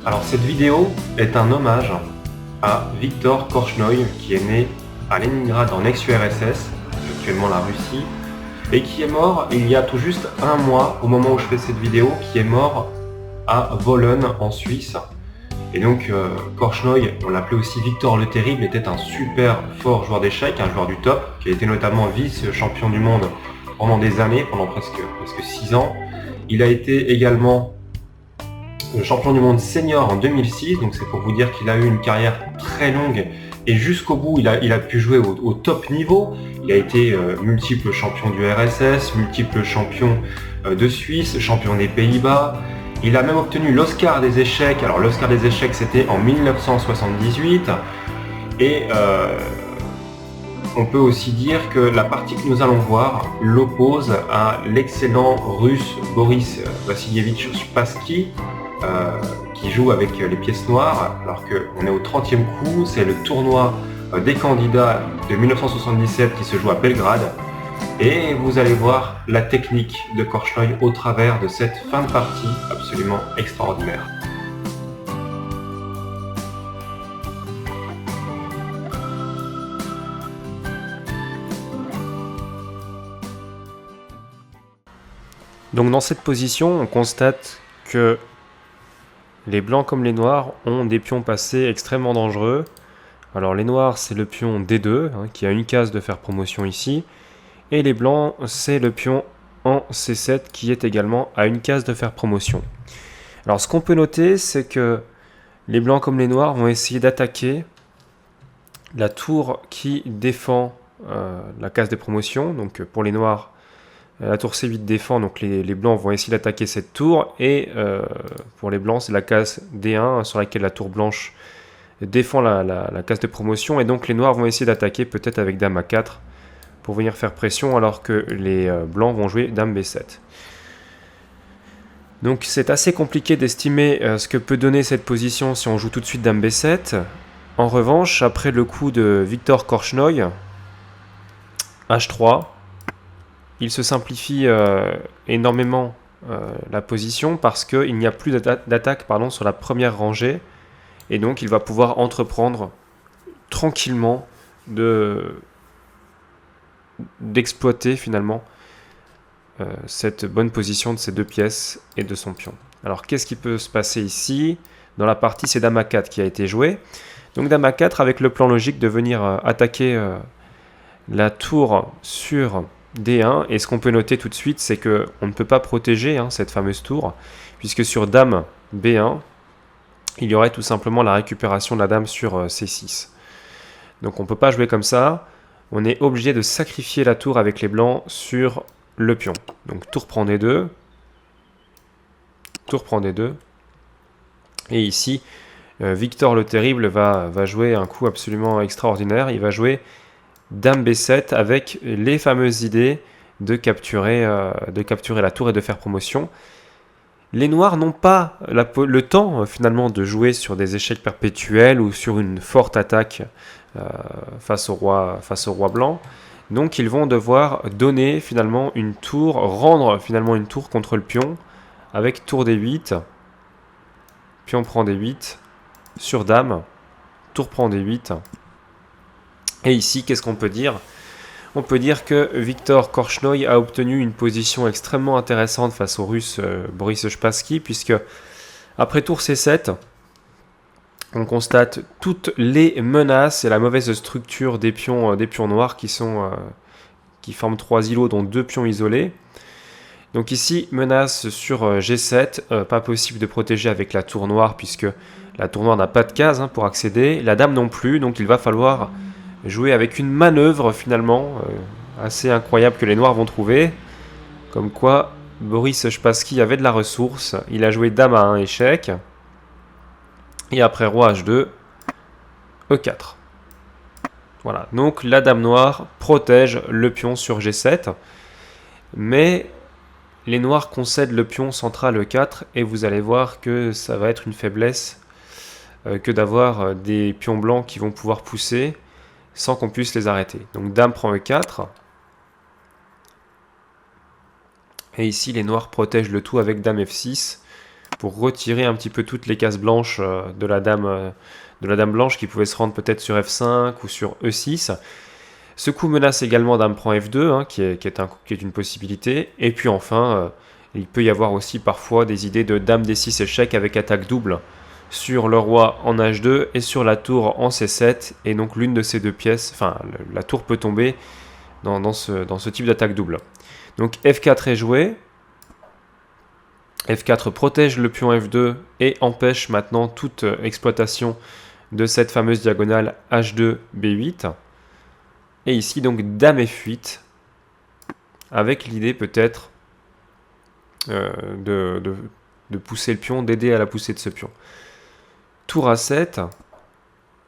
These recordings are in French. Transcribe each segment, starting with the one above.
Alors cette vidéo est un hommage à Viktor Korchnoi qui est né à Leningrad en ex-URSS, actuellement la Russie, et qui est mort il y a tout juste un mois au moment où je fais cette vidéo, qui est mort à Wohlen en Suisse. Et donc Korchnoi, on l'appelait aussi Victor le Terrible, était un super fort joueur d'échecs, un joueur du top, qui a été notamment vice-champion du monde pendant des années, pendant presque 6 ans. Il a été également champion du monde senior en 2006, donc c'est pour vous dire qu'il a eu une carrière très longue et jusqu'au bout il a pu jouer au top niveau. Il a été multiple champion du RSS, multiple champion de Suisse, champion des Pays-Bas. Il a même obtenu l'Oscar des échecs. Alors l'Oscar des échecs c'était en 1978 et on peut aussi dire que la partie que nous allons voir l'oppose à l'excellent russe Boris Vassilievitch Spassky, qui joue avec les pièces noires, alors qu'on est au 30e coup. C'est le tournoi des candidats de 1977 qui se joue à Belgrade. Et vous allez voir la technique de Korchnoi au travers de cette fin de partie absolument extraordinaire. Donc dans cette position, on constate que les blancs comme les noirs ont des pions passés extrêmement dangereux. Alors les noirs, c'est le pion D2, qui a une case de faire promotion ici. Et les blancs, c'est le pion en C7 qui est également à une case de faire promotion. Alors ce qu'on peut noter, c'est que les blancs comme les noirs vont essayer d'attaquer la tour qui défend la case de promotion. Donc pour les noirs, la tour C8 défend, donc les blancs vont essayer d'attaquer cette tour. Et pour les blancs, c'est la case D1 sur laquelle la tour blanche défend la case de promotion. Et donc les noirs vont essayer d'attaquer peut-être avec dame A4 pour venir faire pression, alors que les blancs vont jouer dame B7. Donc c'est assez compliqué d'estimer ce que peut donner cette position si on joue tout de suite dame B7. En revanche, après le coup de Viktor Korchnoi, H3, il se simplifie énormément la position parce qu'il n'y a plus d'attaque sur la première rangée, et donc il va pouvoir entreprendre tranquillement d'exploiter finalement cette bonne position de ces deux pièces et de son pion. Alors qu'est-ce qui peut se passer ici? Dans la partie, c'est dame A4 qui a été joué. Donc dame A4 avec le plan logique de venir attaquer la tour sur D1. Et ce qu'on peut noter tout de suite, c'est qu'on ne peut pas protéger cette fameuse tour, puisque sur dame B1, il y aurait tout simplement la récupération de la dame sur C6. Donc on ne peut pas jouer comme ça. On est obligé de sacrifier la tour avec les blancs sur le pion. Donc tour prend D2, tour prend D2. Et ici, Victor le Terrible va jouer un coup absolument extraordinaire. Il va jouer dame B7 avec les fameuses idées de capturer la tour et de faire promotion. Les noirs n'ont pas le temps finalement de jouer sur des échecs perpétuels ou sur une forte attaque face au roi blanc. Donc ils vont devoir donner finalement une tour, rendre finalement une tour contre le pion avec tour D8, pion prend D8, sur dame, tour prend D8. Et ici, qu'est-ce qu'on peut dire? On peut dire que Viktor Korchnoi a obtenu une position extrêmement intéressante face au russe Boris Spassky, puisque après tour C7, on constate toutes les menaces et la mauvaise structure des pions noirs qui forment 3 îlots, dont 2 pions isolés. Donc ici, menace sur G7, pas possible de protéger avec la tour noire, puisque la tour noire n'a pas de case pour accéder, la dame non plus, donc il va falloir jouer avec une manœuvre finalement assez incroyable que les noirs vont trouver, comme quoi Boris Spassky avait de la ressource. Il a joué dame à 1 échec, et après roi H2, E4. Voilà, donc la dame noire protège le pion sur G7, mais les noirs concèdent le pion central E4, et vous allez voir que ça va être une faiblesse que d'avoir des pions blancs qui vont pouvoir pousser sans qu'on puisse les arrêter. Donc dame prend E4. Et ici, les noirs protègent le tout avec dame F6 pour retirer un petit peu toutes les cases blanches de la dame blanche qui pouvait se rendre peut-être sur F5 ou sur E6. Ce coup menace également dame prend F2, hein, qui est une possibilité. Et puis enfin, il peut y avoir aussi parfois des idées de dame D6 échec avec attaque double sur le roi en H2 et sur la tour en C7. Et donc l'une de ces deux pièces, enfin la tour peut tomber dans ce type d'attaque double. Donc F4 est joué. F4 protège le pion F2 et empêche maintenant toute exploitation de cette fameuse diagonale H2, B8. Et ici, donc, dame F8, avec l'idée peut-être de pousser le pion, d'aider à la poussée de ce pion. Tour A7,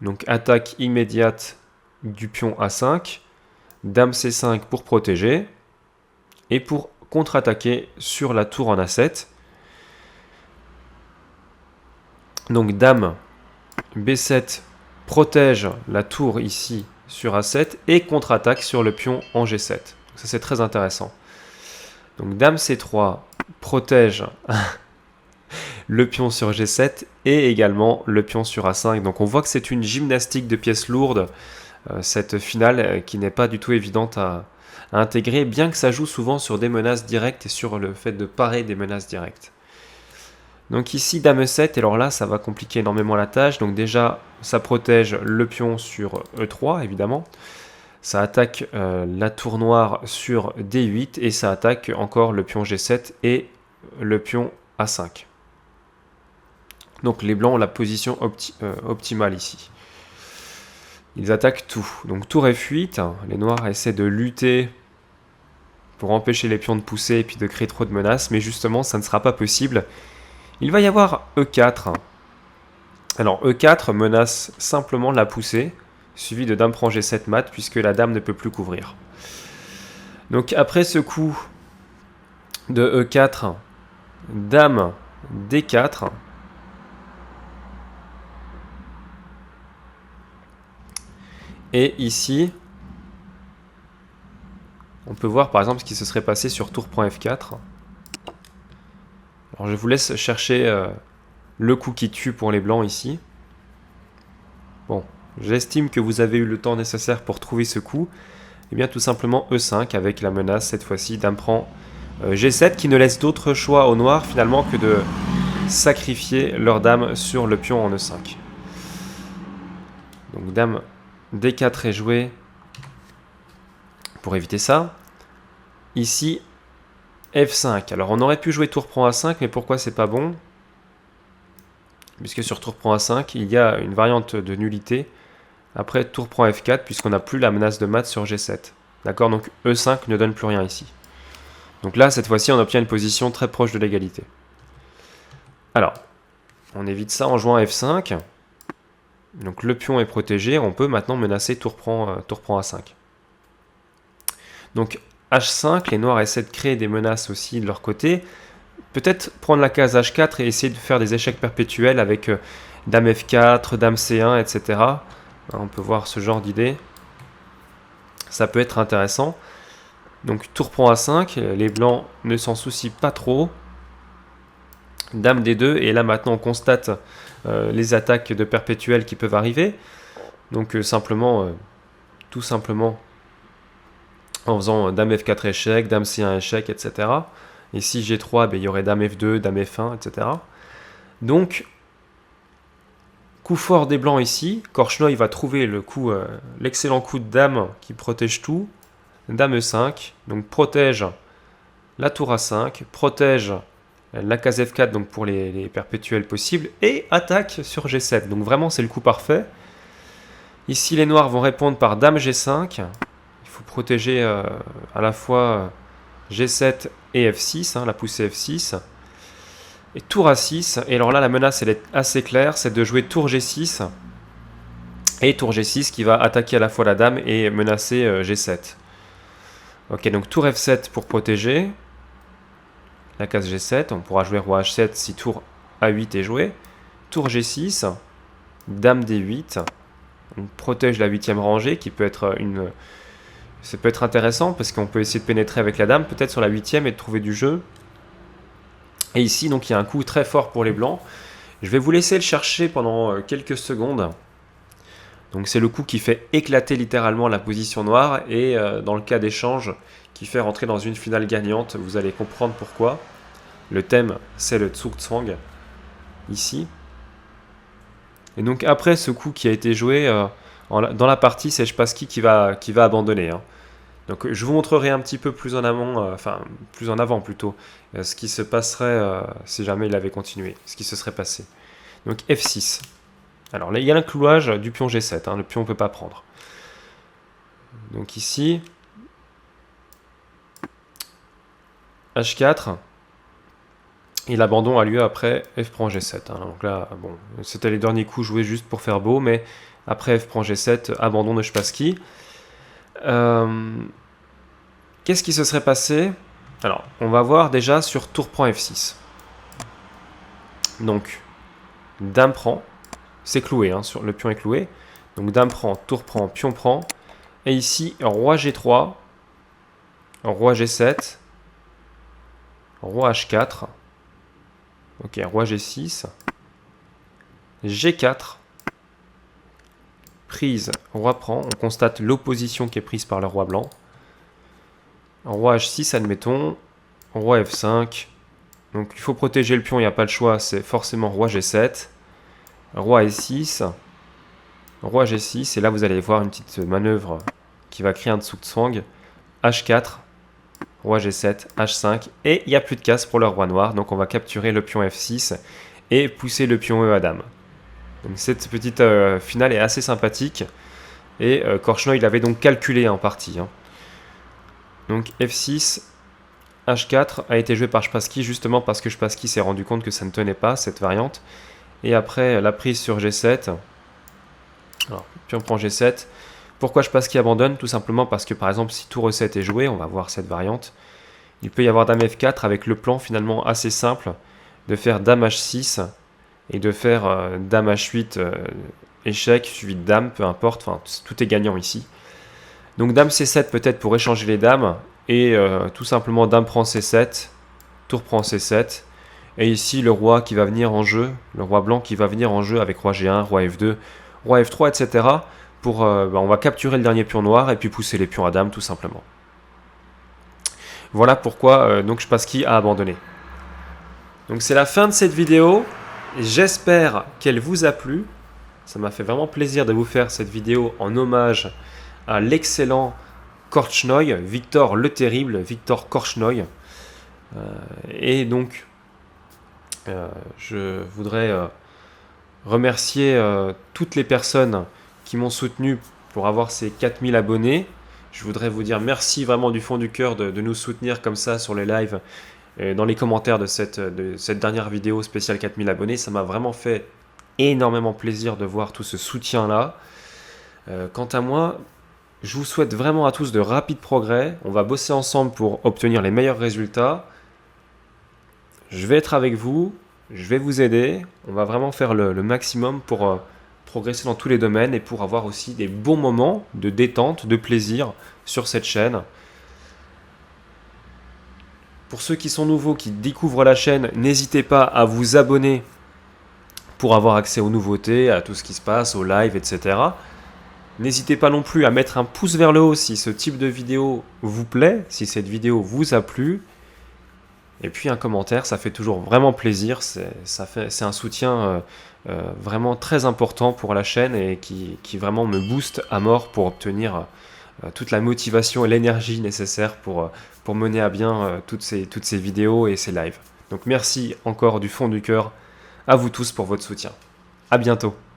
donc attaque immédiate du pion A5, dame C5 pour protéger, et pour contre-attaquer sur la tour en A7. Donc dame B7 protège la tour ici sur A7 et contre-attaque sur le pion en G7. Donc ça c'est très intéressant. Donc dame C3 protège le pion sur G7 et également le pion sur A5. Donc on voit que c'est une gymnastique de pièces lourdes, cette finale qui n'est pas du tout évidente à intégrer, bien que ça joue souvent sur des menaces directes et sur le fait de parer des menaces directes. Donc ici dame E7, et alors là ça va compliquer énormément la tâche. Donc déjà ça protège le pion sur E3 évidemment, ça attaque la tour noire sur D8 et ça attaque encore le pion G7 et le pion A5. Donc les blancs ont la position optimale ici. Ils attaquent tout. Donc tour F8, les noirs essaient de lutter pour empêcher les pions de pousser et puis de créer trop de menaces, mais justement ça ne sera pas possible. Il va y avoir E4. Alors E4 menace simplement la poussée, suivi de dame prend G7 mat, puisque la dame ne peut plus couvrir. Donc après ce coup de E4, dame D4. Et ici, on peut voir par exemple ce qui se serait passé sur tour prend F4. Alors je vous laisse chercher le coup qui tue pour les blancs ici. Bon, j'estime que vous avez eu le temps nécessaire pour trouver ce coup. Et bien tout simplement E5 avec la menace cette fois-ci dame prend G7 qui ne laisse d'autre choix aux noirs finalement que de sacrifier leur dame sur le pion en E5. Donc dame D4 est joué pour éviter ça. Ici F5. Alors on aurait pu jouer tour prend A5, mais pourquoi c'est pas bon? Puisque sur tour prend A5, il y a une variante de nullité après tour prend F4, puisqu'on n'a plus la menace de mat sur G7. D'accord, donc E5 ne donne plus rien ici. Donc là, cette fois-ci, on obtient une position très proche de l'égalité. Alors, on évite ça en jouant F5. Donc le pion est protégé, on peut maintenant menacer tour prend A5. Donc H5, les noirs essaient de créer des menaces aussi de leur côté. Peut-être prendre la case H4 et essayer de faire des échecs perpétuels avec dame F4, dame C1, etc. On peut voir ce genre d'idée. Ça peut être intéressant. Donc tour prend A5, les blancs ne s'en soucient pas trop. Dame D2, et là maintenant on constate les attaques de perpétuels qui peuvent arriver. Donc tout simplement en faisant dame F4 échec, dame C1 échec, etc. Et si G3, il y aurait dame F2, dame F1, etc. Donc, coup fort des blancs ici. Korchnoi va trouver l'excellent coup de dame qui protège tout. Dame E5, donc protège la tour A5, protège la case F4 donc pour les perpétuels possibles, et attaque sur G7. Donc vraiment, c'est le coup parfait. Ici, les noirs vont répondre par dame G5. Il faut protéger à la fois G7 et F6, la poussée F6. Et tour A6. Et alors là, la menace, elle est assez claire, c'est de jouer tour G6. Et tour G6 qui va attaquer à la fois la dame et menacer G7. Ok, donc tour F7 pour protéger la case G7. On pourra jouer roi H7 si tour A8 est joué. Tour G6, dame D8. On protège la 8e rangée qui peut être ça peut être intéressant parce qu'on peut essayer de pénétrer avec la dame peut-être sur la 8e et de trouver du jeu. Et ici, donc, il y a un coup très fort pour les blancs. Je vais vous laisser le chercher pendant quelques secondes. Donc c'est le coup qui fait éclater littéralement la position noire et dans le cas d'échange, qui fait rentrer dans une finale gagnante. Vous allez comprendre pourquoi. Le thème, c'est le Zugzwang, ici. Et donc après ce coup qui a été joué dans la partie, c'est Spassky qui va abandonner. Hein. Donc je vous montrerai un petit peu plus en amont, plus en avant plutôt, ce qui se passerait si jamais il avait continué, ce qui se serait passé. Donc F6. Alors là, il y a l'inclouage du pion G7, hein, le pion ne peut pas prendre. Donc ici, H4, et l'abandon a lieu après F prend G7. Hein. Donc là, bon, c'était les derniers coups joués juste pour faire beau, mais après F prend G7, abandon de Spassky. Qu'est-ce qui se serait passé? Alors, on va voir déjà sur tour prend F6. Donc, dame prend. C'est cloué, hein, le pion est cloué. Donc dame prend, tour prend, pion prend. Et ici, roi G3, roi G7, roi H4, ok, roi G6, G4, prise, roi prend. On constate l'opposition qui est prise par le roi blanc. Roi H6, admettons, roi F5. Donc il faut protéger le pion, il n'y a pas le choix, c'est forcément roi G7. Roi E6, roi G6, et là vous allez voir une petite manœuvre qui va créer un Zugzwang. H4, roi G7, H5, et il n'y a plus de casse pour le roi noir, donc on va capturer le pion F6 et pousser le pion E à dame. Donc cette petite finale est assez sympathique, et Korchnoi il avait donc calculé en partie. Hein. Donc F6, H4 a été joué par Spassky justement parce que Spassky s'est rendu compte que ça ne tenait pas, cette variante. Et après, la prise sur G7. Alors, puis on prend G7. Pourquoi Spassky abandonne? Tout simplement parce que, par exemple, si tour E7 est joué, on va voir cette variante, il peut y avoir dame F4 avec le plan finalement assez simple de faire dame H6 et de faire dame H8 échec suivi de dame, peu importe, enfin, tout est gagnant ici. Donc dame C7 peut-être pour échanger les dames et tout simplement dame prend C7, tour prend C7. Et ici, le roi qui va venir en jeu, le roi blanc qui va venir en jeu avec roi G1, roi F2, roi F3, etc. Pour, on va capturer le dernier pion noir et puis pousser les pions à dame, tout simplement. Voilà pourquoi donc Spassky a abandonné. Donc c'est la fin de cette vidéo. J'espère qu'elle vous a plu. Ça m'a fait vraiment plaisir de vous faire cette vidéo en hommage à l'excellent Korchnoi, Victor le Terrible, Victor Korchnoi. Et donc... je voudrais remercier toutes les personnes qui m'ont soutenu pour avoir ces 4000 abonnés. Je voudrais vous dire merci vraiment du fond du cœur de nous soutenir comme ça sur les lives et dans les commentaires de cette dernière vidéo spéciale 4000 abonnés. Ça m'a vraiment fait énormément plaisir de voir tout ce soutien-là. Quant à moi, je vous souhaite vraiment à tous de rapides progrès. On va bosser ensemble pour obtenir les meilleurs résultats. Je vais être avec vous, je vais vous aider, on va vraiment faire le maximum pour progresser dans tous les domaines et pour avoir aussi des bons moments de détente, de plaisir sur cette chaîne. Pour ceux qui sont nouveaux, qui découvrent la chaîne, n'hésitez pas à vous abonner pour avoir accès aux nouveautés, à tout ce qui se passe, aux lives, etc. N'hésitez pas non plus à mettre un pouce vers le haut si ce type de vidéo vous plaît, si cette vidéo vous a plu. Et puis un commentaire, ça fait toujours vraiment plaisir, c'est un soutien vraiment très important pour la chaîne et qui vraiment me booste à mort pour obtenir toute la motivation et l'énergie nécessaire pour mener à bien toutes ces vidéos et ces lives. Donc merci encore du fond du cœur à vous tous pour votre soutien. À bientôt.